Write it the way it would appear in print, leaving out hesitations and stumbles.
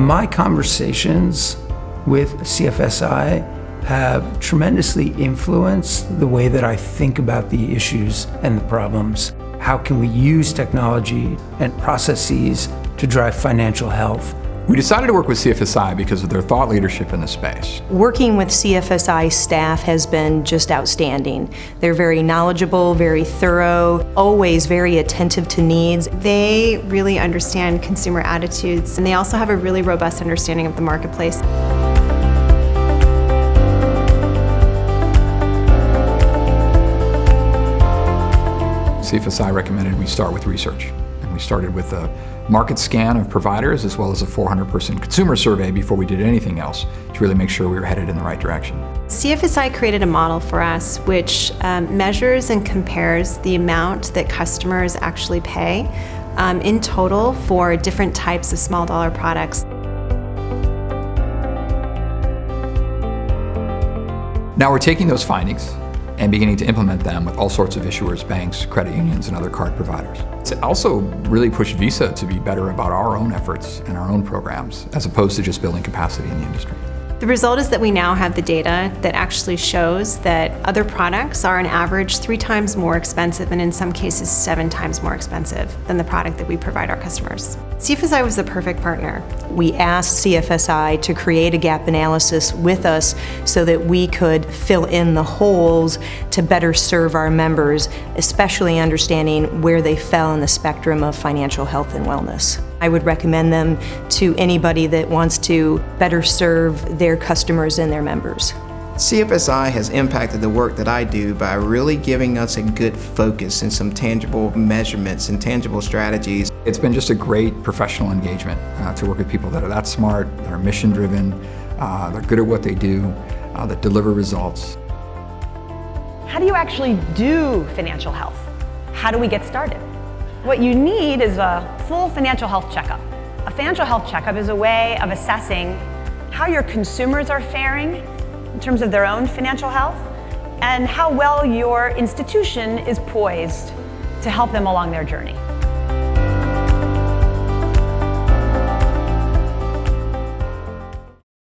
My conversations with CFSI have tremendously influenced the way that I think about the issues and the problems. How can we use technology and processes to drive financial health? We decided to work with CFSI because of their thought leadership in the space. Working with CFSI staff has been just outstanding. They're very knowledgeable, very thorough, always very attentive to needs. They really understand consumer attitudes, and they also have a really robust understanding of the marketplace. CFSI recommended we start with research. And we started with a market scan of providers as well as a 400-person consumer survey before we did anything else to really make sure we were headed in the right direction. CFSI created a model for us which measures and compares the amount that customers actually pay in total for different types of small dollar products. Now we're taking those findings and beginning to implement them with all sorts of issuers, banks, credit unions, and other card providers. It's also really pushed Visa to be better about our own efforts and our own programs, as opposed to just building capacity in the industry. The result is that we now have the data that actually shows that other products are on average 3 times more expensive, and in some cases 7 times more expensive than the product that we provide our customers. CFSI was the perfect partner. We asked CFSI to create a gap analysis with us so that we could fill in the holes to better serve our members, especially understanding where they fell in the spectrum of financial health and wellness. I would recommend them to anybody that wants to better serve their customers and their members. CFSI has impacted the work that I do by really giving us a good focus and some tangible measurements and tangible strategies. It's been just a great professional engagement to work with people that are that smart, that are mission driven, they're good at what they do, that deliver results. How do you actually do financial health? How do we get started? What you need is a full financial health checkup. A financial health checkup is a way of assessing how your consumers are faring in terms of their own financial health and how well your institution is poised to help them along their journey.